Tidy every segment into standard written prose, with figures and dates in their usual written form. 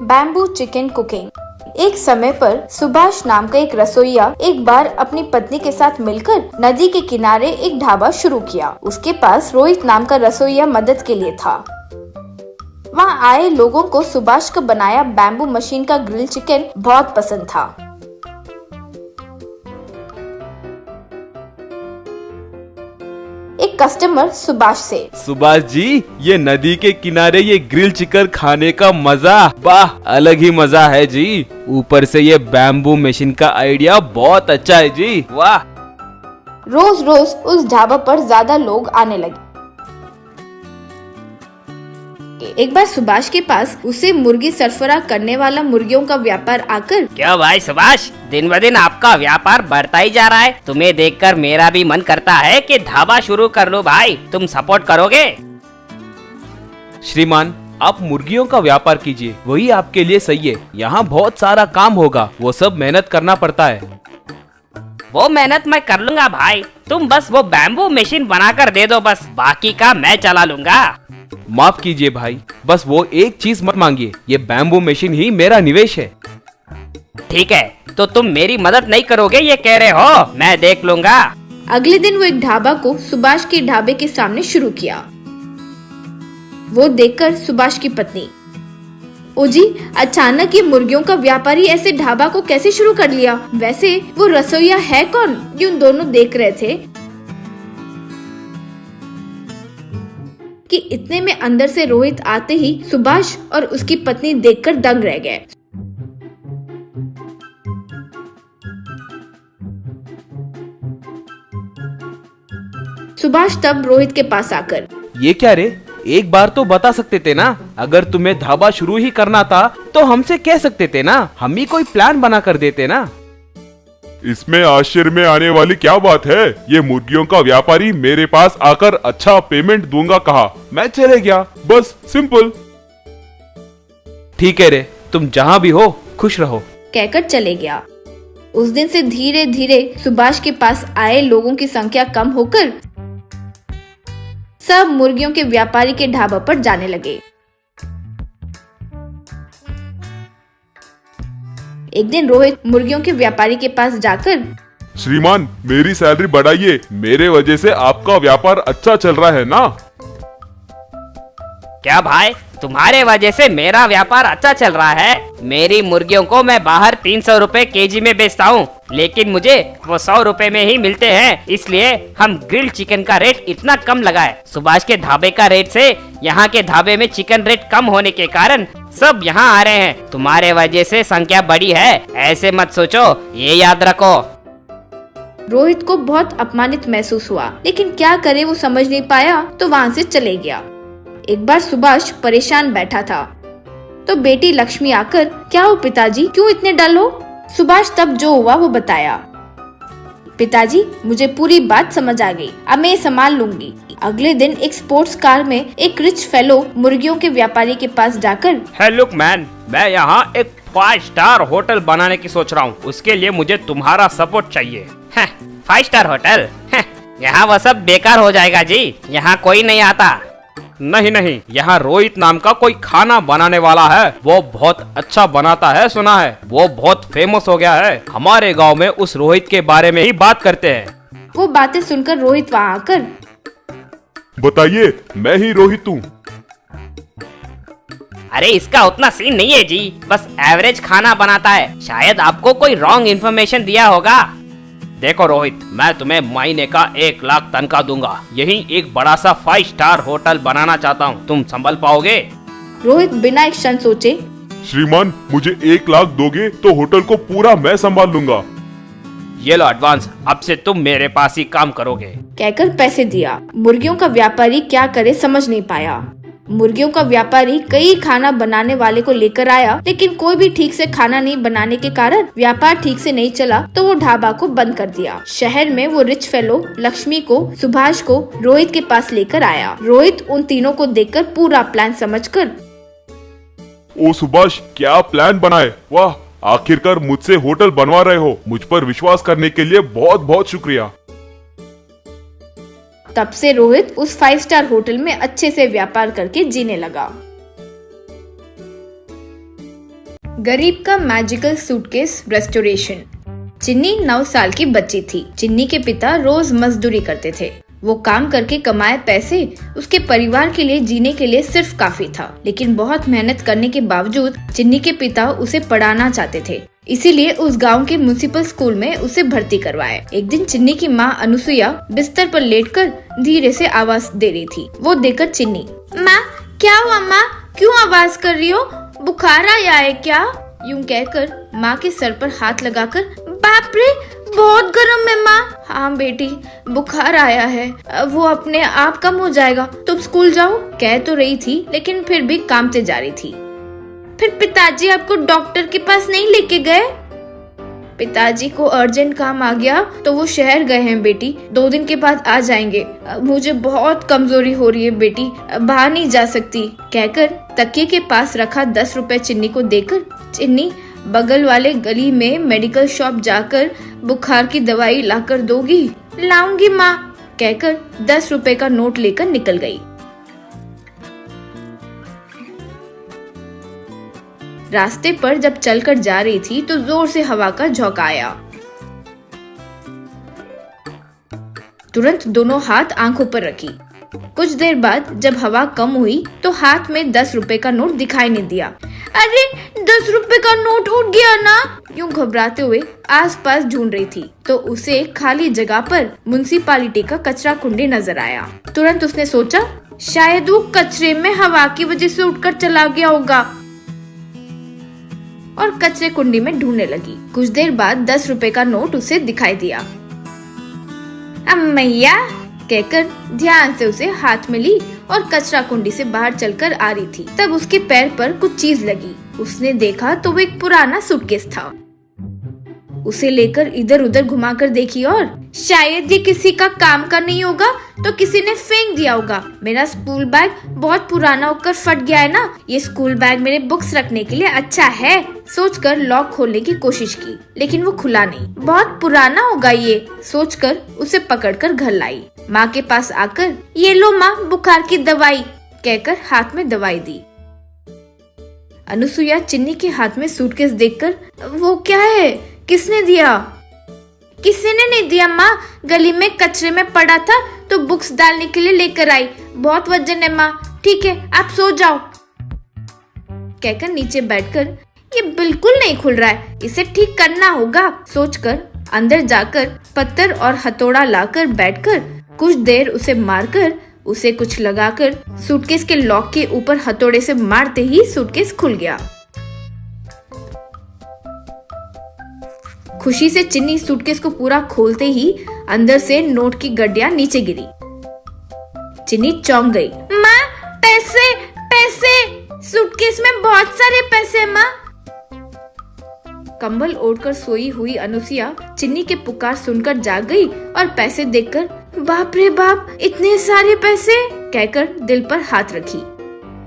Bamboo chicken cooking. एक समय पर सुभाष नाम का एक रसोइया एक बार अपनी पत्नी के साथ मिलकर नदी के किनारे एक ढाबा शुरू किया। उसके पास रोहित नाम का रसोइया मदद के लिए था। वहाँ आए लोगों को सुभाष का बनाया बैम्बू मशीन का ग्रिल चिकन बहुत पसंद था। एक कस्टमर सुभाष से, सुभाष जी, ये नदी के किनारे ये ग्रिल चिकन खाने का मजा, वाह, अलग ही मजा है जी। ऊपर से ये बैम्बू मशीन का आइडिया बहुत अच्छा है जी, वाह। रोज रोज उस ढाबा पर ज्यादा लोग आने लगे। एक बार सुभाष के पास उसे मुर्गी सरफराह करने वाला मुर्गियों का व्यापार आकर, क्यों भाई सुभाष, दिन ब दिन आपका व्यापार बढ़ता ही जा रहा है। तुम्हें देखकर मेरा भी मन करता है कि ढाबा शुरू कर लो भाई, तुम सपोर्ट करोगे? श्रीमान, आप मुर्गियों का व्यापार कीजिए, वही आपके लिए सही है। यहाँ बहुत सारा काम होगा, वो सब मेहनत करना पड़ता है। वो मेहनत मैं कर लूंगा भाई, तुम बस वो बैम्बू मशीन बनाकर दे दो, बस बाकी का मैं चला लूंगा। माफ कीजिए भाई, बस वो एक चीज मत मांगिए, ये बैम्बू मशीन ही मेरा निवेश है। ठीक है, तो तुम मेरी मदद नहीं करोगे ये कह रहे हो, मैं देख लूंगा। अगले दिन वो एक ढाबा को सुभाष के ढाबे के सामने शुरू किया। वो देखकर सुभाष की पत्नी, ओ जी, अचानक ये मुर्गियों का व्यापारी ऐसे ढाबा को कैसे शुरू कर लिया? वैसे वो रसोइया है कौन? ये उन दोनों देख रहे थे कि इतने में अंदर से रोहित आते ही सुभाष और उसकी पत्नी देखकर दंग रह गए। सुभाष तब रोहित के पास आकर, ये क्या रे, एक बार तो बता सकते थे ना। अगर तुम्हें ढाबा शुरू ही करना था तो हमसे कह सकते थे ना, हम ही कोई प्लान बना कर देते ना। इसमें आश्चर्य में आने वाली क्या बात है? ये मुर्गियों का व्यापारी मेरे पास आकर अच्छा पेमेंट दूंगा कहा, मैं चले गया, बस सिंपल। ठीक है रे, तुम जहाँ भी हो खुश रहो, कहकर चले गया। उस दिन से धीरे धीरे सुभाष के पास आए लोगों की संख्या कम होकर सब मुर्गियों के व्यापारी के ढाबा पर जाने लगे। एक दिन रोहित मुर्गियों के व्यापारी के पास जाकर, श्रीमान, मेरी सैलरी बढ़ाइए, मेरे वजह से आपका व्यापार अच्छा चल रहा है ना। क्या भाई, तुम्हारे वजह से मेरा व्यापार अच्छा चल रहा है? मेरी मुर्गियों को मैं बाहर 300 रुपए केजी में बेचता हूँ, लेकिन मुझे वो 100 रुपए में ही मिलते हैं, इसलिए हम ग्रिल चिकन का रेट इतना कम लगाए। सुभाष के ढाबे का रेट से यहाँ के ढाबे में चिकन रेट कम होने के कारण सब यहाँ आ रहे हैं। तुम्हारे वजह से संख्या बढ़ी है, ऐसे मत सोचो, ये याद रखो। रोहित को बहुत अपमानित महसूस हुआ, लेकिन क्या करे, वो समझ नहीं पाया तो वहाँ से चले गया। एक बार सुभाष परेशान बैठा था तो बेटी लक्ष्मी आकर, क्या हो पिताजी, क्यों इतने डल हो? सुभाष तब जो हुआ वो बताया। पिताजी, मुझे पूरी बात समझ आ गई, अब मैं संभाल लूंगी। अगले दिन एक स्पोर्ट्स कार में एक रिच फेलो मुर्गियों के व्यापारी के पास जाकर, हे लुक मैन, मैं यहाँ एक 5 स्टार होटल बनाने की सोच रहा हूँ, उसके लिए मुझे तुम्हारा सपोर्ट चाहिए। 5 स्टार होटल? यहाँ वो सब बेकार हो जाएगा जी, यहाँ कोई नहीं आता। नहीं, यहाँ रोहित नाम का कोई खाना बनाने वाला है, वो बहुत अच्छा बनाता है, सुना है, वो बहुत फेमस हो गया है। हमारे गांव में उस रोहित के बारे में ही बात करते हैं। वो बातें सुनकर रोहित वहाँ आकर, बताइए, मैं ही रोहित हूँ। अरे इसका उतना सीन नहीं है जी, बस एवरेज खाना बनाता है, शायद आपको कोई रॉन्ग इन्फॉर्मेशन दिया होगा। देखो रोहित, मैं तुम्हें महीने का 1 लाख तनख्वाह दूंगा, यही एक बड़ा सा 5 स्टार होटल बनाना चाहता हूँ, तुम संभल पाओगे? रोहित बिना एक क्षण सोचे, श्रीमान, मुझे 1 लाख दोगे तो होटल को पूरा मैं संभाल लूंगा। ये लो एडवांस, अब से तुम मेरे पास ही काम करोगे, कहकर पैसे दिया। मुर्गियों का व्यापारी क्या करे समझ नहीं पाया। मुर्गियों का व्यापारी कई खाना बनाने वाले को लेकर आया, लेकिन कोई भी ठीक से खाना नहीं बनाने के कारण व्यापार ठीक से नहीं चला, तो वो ढाबा को बंद कर दिया। शहर में वो रिच फेलो लक्ष्मी को, सुभाष को रोहित के पास लेकर आया। रोहित उन तीनों को देखकर पूरा प्लान समझकर, ओ सुभाष, क्या प्लान बनाए, वाह, आखिरकार मुझसे होटल बनवा रहे हो, मुझ पर विश्वास करने के लिए बहुत बहुत शुक्रिया। तब से रोहित उस 5 स्टार होटल में अच्छे से व्यापार करके जीने लगा। गरीब का मैजिकल सूटकेस रेस्टोरेशन। चिन्नी 9 साल की बच्ची थी। चिन्नी के पिता रोज मजदूरी करते थे। वो काम करके कमाए पैसे उसके परिवार के लिए जीने के लिए सिर्फ काफी था। लेकिन बहुत मेहनत करने के बावजूद चिन्नी के पिता उसे पढ़ाना चाहते थे, इसीलिए उस गांव के म्युनिसिपल स्कूल में उसे भर्ती करवाए। एक दिन चिन्नी की माँ अनुसुईया बिस्तर पर लेटकर धीरे से आवाज दे रही थी। वो देखकर चिन्नी, माँ क्या हुआ माँ, क्यों आवाज कर रही हो, बुखार आया है क्या? यूं कहकर माँ के सर पर हाथ लगाकर, बाप रे बहुत गर्म है माँ। हाँ बेटी बुखार आया है, वो अपने आप कम हो जाएगा, तुम स्कूल जाओ। कह तो रही थी लेकिन फिर भी कामते जा रही थी। फिर पिताजी आपको डॉक्टर के पास नहीं लेके गए? पिताजी को अर्जेंट काम आ गया तो वो शहर गए हैं बेटी, 2 दिन के बाद आ जाएंगे। मुझे बहुत कमजोरी हो रही है बेटी, बाहर नहीं जा सकती। कहकर तकिए के पास रखा 10 रुपए चिन्नी को देकर चिन्नी, बगल वाले गली में मेडिकल शॉप जाकर बुखार की दवाई लाकर दोगी? लाऊंगी माँ, कहकर 10 रुपए का नोट लेकर निकल गई। रास्ते पर जब चलकर जा रही थी तो जोर से हवा का झोंका आया। तुरंत दोनों हाथ आंखों पर रखी। कुछ देर बाद जब हवा कम हुई तो हाथ में 10 रुपए का नोट दिखाई नहीं दिया। अरे 10 रुपए का नोट उड़ गया ना। यूं घबराते हुए आसपास ढूंढ रही थी तो उसे खाली जगह पर म्युनिसिपालिटी का कचरा कुंडी नजर आया। तुरंत उसने सोचा शायद वो कचरे में हवा की वजह से उड़कर चला गया होगा और कचरे कुंडी में ढूंढने लगी। कुछ देर बाद 10 रुपए का नोट उसे दिखाई दिया। अम्मैया कहकर ध्यान से उसे हाथ में ली और कचरा कुंडी से बाहर चलकर आ रही थी। तब उसके पैर पर कुछ चीज लगी। उसने देखा तो वो एक पुराना सूटकेस था। उसे लेकर इधर उधर घुमाकर देखी और शायद ये किसी का काम का नहीं होगा तो किसी ने फेंक दिया होगा। मेरा स्कूल बैग बहुत पुराना होकर फट गया है ना, ये स्कूल बैग मेरे बुक्स रखने के लिए अच्छा है। सोचकर लॉक खोलने की कोशिश की लेकिन वो खुला नहीं। बहुत पुराना होगा ये सोचकर उसे पकड़कर घर लाई। माँ के पास आकर ये लो माँ बुखार की दवाई, कहकर हाथ में दवाई दी। अनुसुईया चिन्नी के हाथ में सूटकेस देखकर, वो क्या है, किसने दिया? किसी ने नहीं दिया माँ, गली में कचरे में पड़ा था तो बुक्स डालने के लिए लेकर आई। बहुत वजन है माँ, ठीक है आप सो जाओ, कहकर नीचे बैठकर ये बिल्कुल नहीं खुल रहा है, इसे ठीक करना होगा सोचकर अंदर जाकर पत्थर और हथौड़ा लाकर बैठकर कुछ देर उसे मारकर उसे कुछ लगाकर सूटकेस के लॉक के ऊपर हथौड़े से मारते ही सूटकेस खुल गया। खुशी से चिन्नी सूटकेस को पूरा खोलते ही अंदर से नोट की गड्डियां नीचे गिरी। चिन्नी चौंक गई। माँ पैसे पैसे, सूटकेस में बहुत सारे पैसे माँ। कंबल ओढ़कर सोई हुई अनुसुईया चिन्नी के पुकार सुनकर जाग गई और पैसे देखकर बाप रे बाप इतने सारे पैसे, कहकर दिल पर हाथ रखी।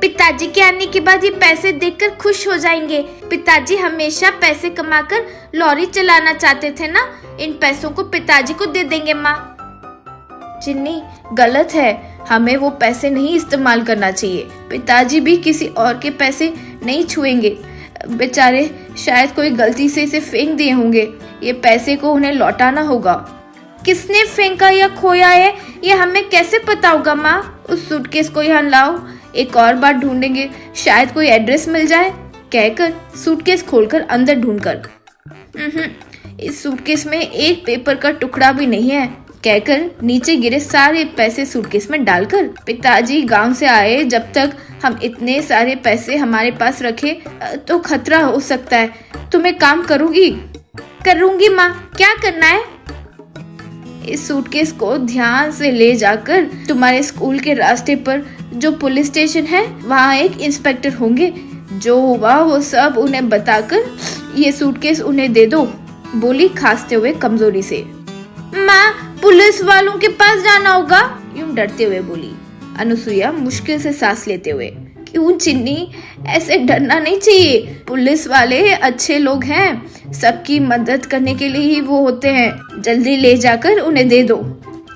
पिताजी के आने के बाद ये पैसे देखकर खुश हो जाएंगे। पिताजी हमेशा पैसे कमाकर लॉरी चलाना चाहते थे ना, इन पैसों को पिताजी को दे देंगे माँ। चिन्नी गलत है, हमें वो पैसे नहीं इस्तेमाल करना चाहिए। पिताजी भी किसी और के पैसे नहीं छुएंगे, बेचारे शायद कोई गलती से इसे फेंक दिए होंगे। ये पैसे को उन्हें लौटाना होगा। किसने फेंका या खोया है ये हमें कैसे पता होगा माँ? उस सूटकेस को यहाँ लाओ, एक और बार ढूंढेंगे, शायद कोई एड्रेस मिल जाए, कहकर सूटकेस खोलकर अंदर ढूंढकर इस सूटकेस में एक पेपर का टुकड़ा भी नहीं है, कहकर नीचे गिरे सारे पैसे सूटकेस में डालकर पिताजी गांव से आए, जब तक हम इतने सारे पैसे हमारे पास रखे तो खतरा हो सकता है। तुम्हें काम करूंगी माँ, क्या करना है? इस सूटकेस को ध्यान से ले जाकर तुम्हारे स्कूल के रास्ते पर जो पुलिस स्टेशन है वहाँ एक इंस्पेक्टर होंगे, जो हुआ वो सब उन्हें बताकर ये सूटकेस उन्हें दे दो, बोली खांसते हुए कमजोरी से। माँ पुलिस वालों के पास जाना होगा, यूं डरते हुए बोली अनुसुईया मुश्किल से सांस लेते हुए। क्यों चिन्नी, ऐसे डरना नहीं चाहिए, पुलिस वाले अच्छे लोग हैं, सबकी मदद करने के लिए ही वो होते हैं, जल्दी ले जाकर उन्हें दे दो,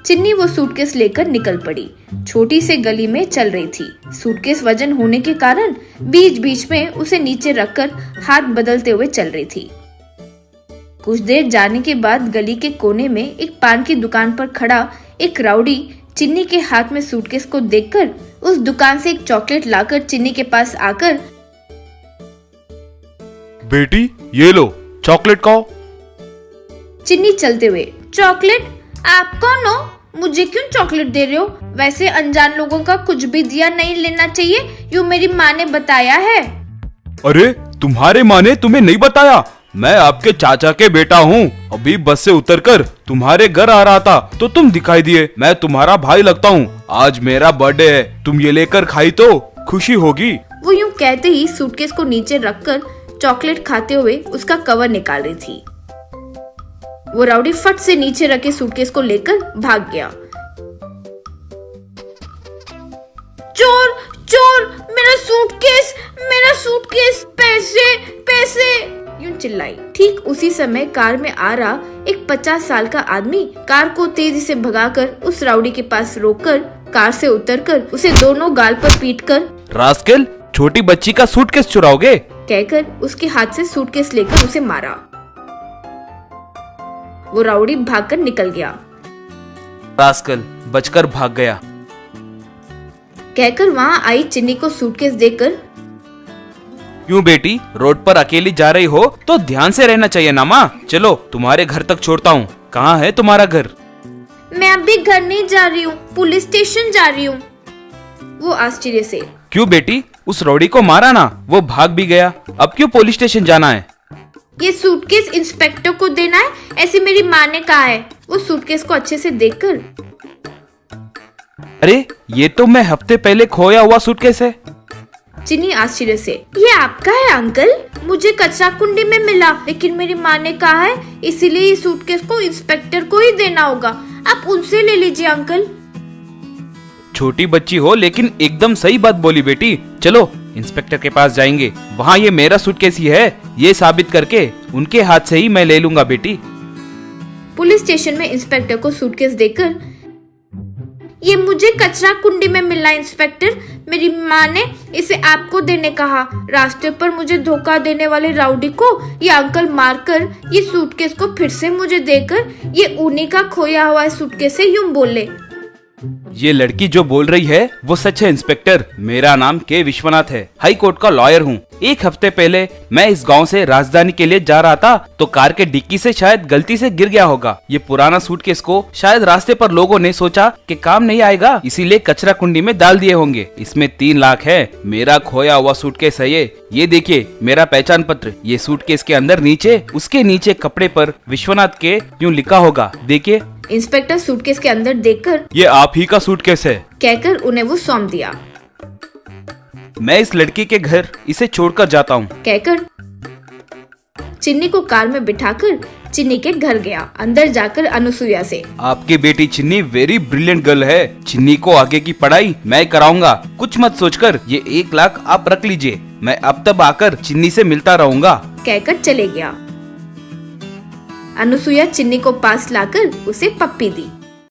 चिन्नी वो सूटकेस लेकर निकल पड़ी। छोटी सी गली में चल रही थी। सूटकेस वजन होने के कारण बीच बीच में उसे नीचे रखकर हाथ बदलते हुए चल रही थी। कुछ देर जाने के बाद गली के कोने में एक पान की दुकान पर खड़ा एक राउडी चिन्नी के हाथ में सूटकेस को देखकर उस दुकान से एक चॉकलेट लाकर चिन्नी के पास आकर, बेटी ये लो चॉकलेट खाओ। चिन्नी चलते हुए, चॉकलेट? आप कौन हो? मुझे क्यों चॉकलेट दे रहे हो? वैसे अनजान लोगों का कुछ भी दिया नहीं लेना चाहिए, यूँ मेरी माँ ने बताया है। अरे तुम्हारे माँ ने तुम्हें नहीं बताया? मैं आपके चाचा के बेटा हूँ। अभी बस से उतरकर तुम्हारे घर आ रहा था तो तुम दिखाई दिए। मैं तुम्हारा भाई लगता हूँ। आज मेरा बर्थडे है, तुम ये लेकर खाई तो खुशी होगी। वो यूँ कहते ही सूटकेस को नीचे रखकर चॉकलेट खाते हुए उसका कवर निकाल रही थी। वो राउडी फट से नीचे रखे सूटकेस को लेकर भाग गया। चोर चोर, मेरा सूटकेस, पैसे पैसे, यूं चिल्लाई। ठीक उसी समय कार में आ रहा एक 50 साल का आदमी कार को तेजी से भगाकर उस राउडी के पास रोककर कार से उतरकर उसे दोनों गाल पर पीटकर, रास्केल, छोटी बच्ची का सूटकेस चुराओगे? कहकर उसके हाथ से सूटकेस लेकर उसे मारा। वो राउडी भागकर निकल गया। रास्केल बचकर भाग गया, कहकर वहाँ आई चिन्नी को सूटकेस देकर, क्यों बेटी, रोड पर अकेली जा रही हो तो ध्यान से रहना चाहिए ना माँ। चलो तुम्हारे घर तक छोड़ता हूँ। कहाँ है तुम्हारा घर? मैं अभी घर नहीं जा रही हूँ, पुलिस स्टेशन जा रही हूँ। वो आश्चर्य से, क्यों बेटी, उस रौडी को मारा ना, वो भाग भी गया, अब क्यों पुलिस स्टेशन जाना है? ये सूटकेस इंस्पेक्टर को देना है, ऐसे मेरी माँ ने कहा है। वो सूटकेस को अच्छे से देखकर, अरे ये तो मैं हफ्ते पहले खोया हुआ सूटकेस है। चिन्नी आश्चर्य से, ये आपका है अंकल? मुझे कचरा कुंडी में मिला, लेकिन मेरी माँ ने कहा है इसीलिए इस सूटकेस को इंस्पेक्टर को ही देना होगा। आप उनसे ले लीजिए अंकल। छोटी बच्ची हो लेकिन एकदम सही बात बोली बेटी। चलो इंस्पेक्टर के पास जाएंगे, वहाँ ये मेरा सूटकेस ही है, ये साबित करके उनके हाथ से ही मैं ले लूंगा बेटी। पुलिस स्टेशन में इंस्पेक्टर को सूटकेस देकर, ये मुझे कचरा कुंडी में मिला इंस्पेक्टर, मेरी माँ ने इसे आपको देने कहा। रास्ते पर मुझे धोखा देने वाले राउडी को ये अंकल मारकर ये सूटकेस को फिर से मुझे देकर ये उन्हीं का खोया हुआ सूटकेस है, यूं बोले। ये लड़की जो बोल रही है वो सच है इंस्पेक्टर। मेरा नाम के विश्वनाथ है, हाई कोर्ट का लॉयर हूँ। एक हफ्ते पहले मैं इस गांव से राजधानी के लिए जा रहा था तो कार के डिक्की से शायद गलती से गिर गया होगा। ये पुराना सूटकेस को शायद रास्ते पर लोगों ने सोचा कि काम नहीं आएगा, इसीलिए कचरा कुंडी में डाल दिए होंगे। इसमें 3 लाख है, मेरा खोया हुआ सूटकेस है ये देखिए मेरा पहचान पत्र। ये सूटकेस के अंदर नीचे, उसके नीचे कपड़े पर विश्वनाथ के यूं लिखा होगा, देखिए। इंस्पेक्टर सूटकेस के अंदर देखकर, ये आप ही का सूटकेस है, कहकर उन्हें वो सौंप दिया। मैं इस लड़की के घर इसे छोड़कर जाता हूँ, कहकर चिन्नी को कार में बिठाकर चिन्नी के घर गया। अंदर जाकर अनुसुईया से, आपकी बेटी चिन्नी वेरी ब्रिलियंट गर्ल है। चिन्नी को आगे की पढ़ाई मैं कराऊंगा, कुछ मत सोचकर ये 1 लाख आप रख लीजिए। मैं अब तब आकर चिन्नी से मिलता रहूंगा, कहकर चले गया। अनुसुईया चिन्नी को पास लाकर उसे पप्पी दी।